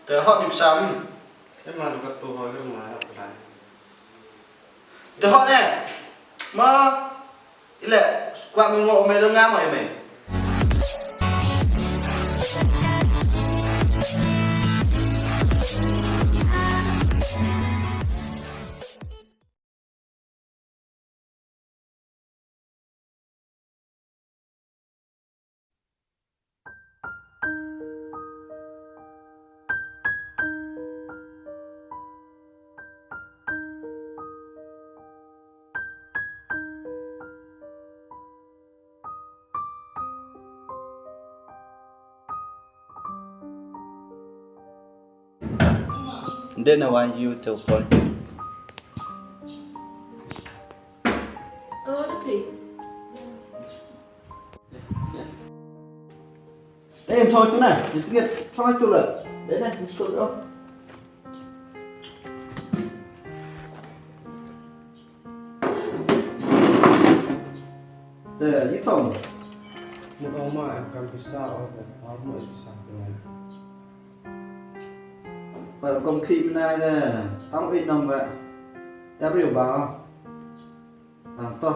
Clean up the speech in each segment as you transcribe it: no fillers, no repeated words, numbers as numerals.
Tờ họ điểm sắm. Cái mà bắt tù hỏi cái mà học lại. Tờ họ nè. Mà ý là qua mình ngộ mày đâu ngam mày mày. Then I want you to point. Đó thì Đây em soi chỗ này, thì tự nhiên soi chỗ này. Đấy này, mình soi đâu. Đây là những phòng. Một ông mà em cầm pizza ở đây, áo mới pizza này. Và công khí này nè, tao ít nằm vậy. Em hiểu bảo. To,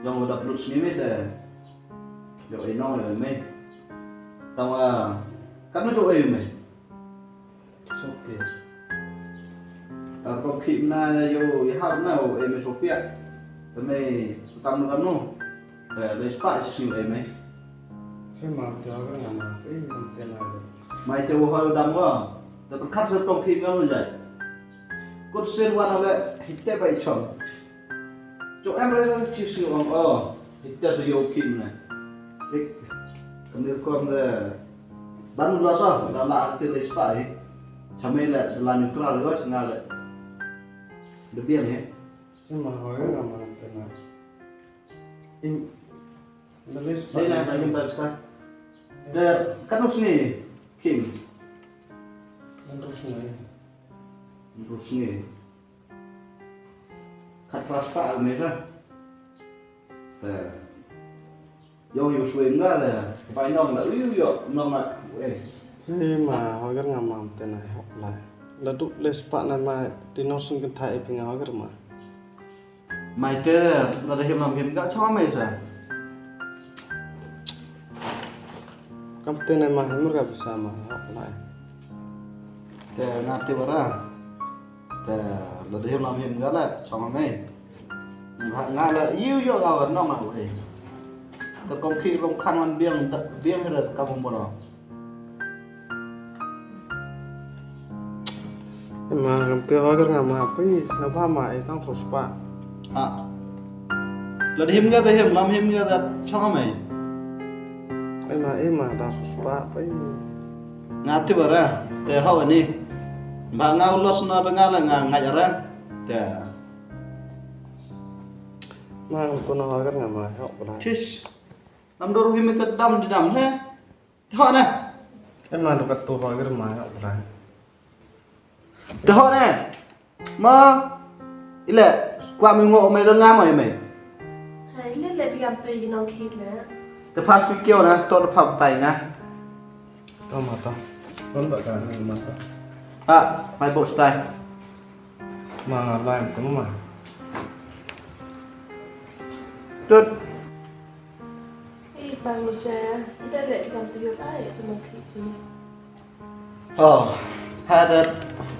dòng một đập lụt xíu mít để ấy nói ở mình. Tao cắt nó chỗ ấy mày. Số kia. Công khí này vô ý hấp nào ấy mày số piệt. Rồi mày tao nó luôn. Để lấy spot xíu ấy mày. Thế mà theo cái mà cái làm thế này. Mày chơi hơi đâm quá. Tao cắt rất công khí nó luôn vậy. Cốt xuyên qua nó lại hít tế vậy chồng. Chỗ em đây chỉ sử dụng hít tế sử dụng kim này. Còn nếu con là bắn ra sao? Nó lại từ lấy spot ấy. Chả mấy lại là neutral nữa chẳng nào lại. Được biết hết. Thế mà hỏi cái mà làm thế này. Đây này phải dùng tập sao? Đây cắt nốt này kim. Terus nih. Terus nih. Cắt raspa này ra. Tờ. Vô hiểu xuyên ra là phải nông là yếu dọ nông là Thế mà hỏi cái mà làm thế này học lại. Là tụ les pak này mà đi nó sinh cái thai phải hỏi cái mà. mày chơi là để hiểu làm hiểm gã cho mày rồi. Cầm tên này mà hắn mới bisa mà học lại. Tờ ngati bara. Tờ là để hiểu làm hiểm gã lại cho mày. Ngã là yếu dọ vào nông là vậy. Tờ công khí công khăn văn biếng hay là các vùng nào. Mà cầm tên hỏi cái mà học cái sao ba mà tăng số spa. Là để hiểu làm hiểm gã cho mày. Em mà tăng số spa cái Ngati bara. Tờ hậu này. Mà ngao los nó ngao là ngại ra. Tờ mà tôi nói cái mà học lại. Chish. Nam đô hiểm tật đâm đi đâm thế. Họ này. Em mà được tôi hỏi cái mà học lại. Tớ họ này. Mà ý là qua mình ngộ mày đơn ngam mày mày. hãy lên lại đi làm tùy nó khi nữa. Tớ pass với kêu nè, tôi đã phạm tay nè. Tao mà tao vẫn vậy cả người mà tao. Mày bộ tay. Mà làm cái mà. Tốt. Ý bằng một xe, ý đây lại làm tùy ai tụi nó khi thì. Ha tớ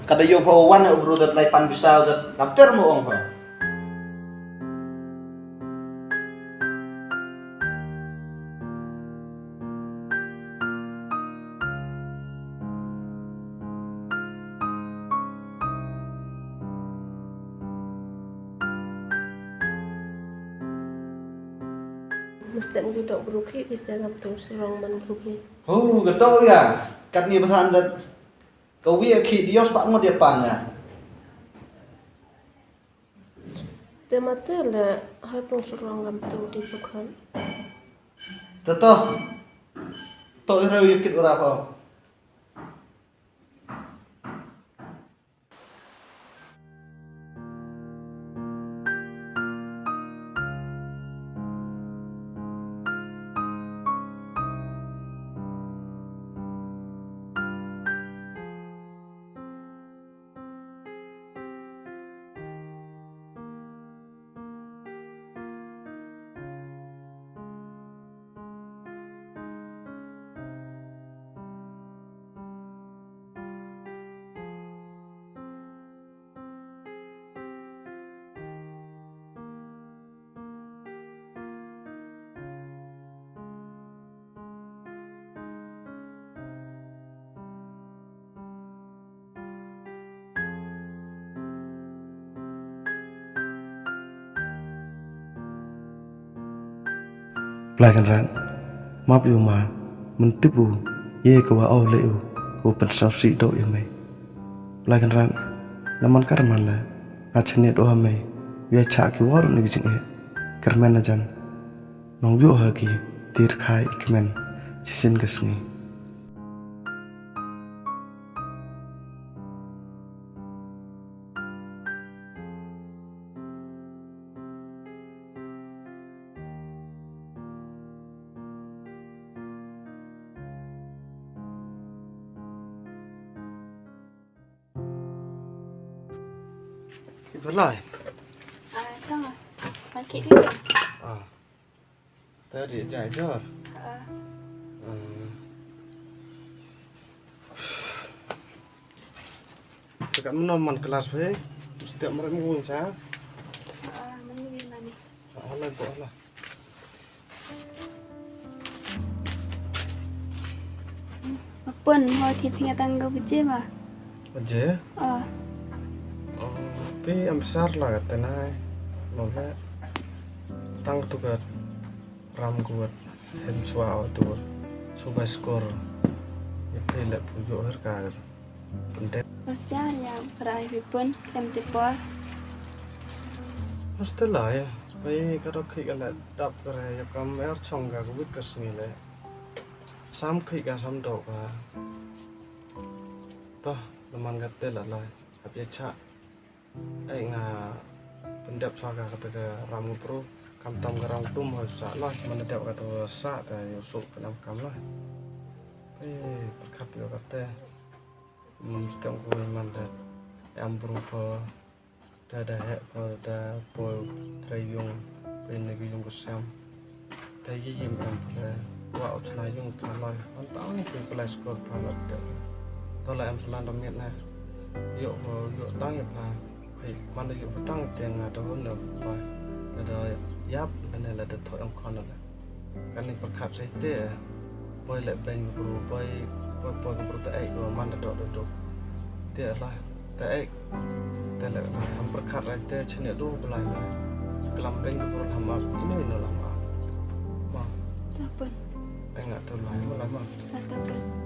kada yo po wan ở bro tớ lại pan pisau tớ gặp tớ mo ông hả. Mesti aku dok beruki bisa ngaptung serong man beruki. Gato ya. Kat ni pasan tớ. Kau vi khi đi os bạn một địa bàn nè. Temate là hai plong serong ngaptung di Punkhon. Tớ tôi rêu yêu kịch ra không. Belakan ran, maaf yo ma, mentipu, ye kawa au leu, ko pensau si do yo mai. Belakan ran, naman karman la, achenye do mai, ye chak ki waru ni gijin e, karman ajan, nong yo hagi, tir khai ikmen, sisin kesni. Berlai. Xong rồi, bạn kỹ đi. Tadi chạy chưa? Dekat mana man kelas be? Setiap mereka ngomong saya. Mình đi mà nè. Allah boleh. Pun hồi thì pingat tangga biji mà. Aje? Tapi yang besar lah katanya. Nolah. Tang tu kat ram kuat. Hem suau tu. Subah skor. Ini lep pujuk harga. Penting. Pasal yang berai pun kem tipu. Mesti lah ya. Baik kalau kita dap berai, kalau mer chongga kubik kesini le. Sam kita sam dok ah. Toh, teman kata lah. Habis cak. Nga pendap suaka kata ke ramu pro kam tam ke ramu tum harus lah menedap kata sa ta yusuk penam kam lah berkat yo kata setiap ku iman dan yang berupa dah pada pol trayung penegi yung kusam tayi yim am pula wa utna yung palai antang pe pula skor palat dah tola am selan damit na yo tang ya pa mana yuk petang tiang ada huna apa ada yap dan ada thoi ang khon ada kan ni perkap sai te boy le ben guru boy guru ta ai do man do te lah ta ai te le ham perkap ra te chne do belai la kelam ben guru ham ini no lama ma Tapun. ai ngat tu lai ma Tapun.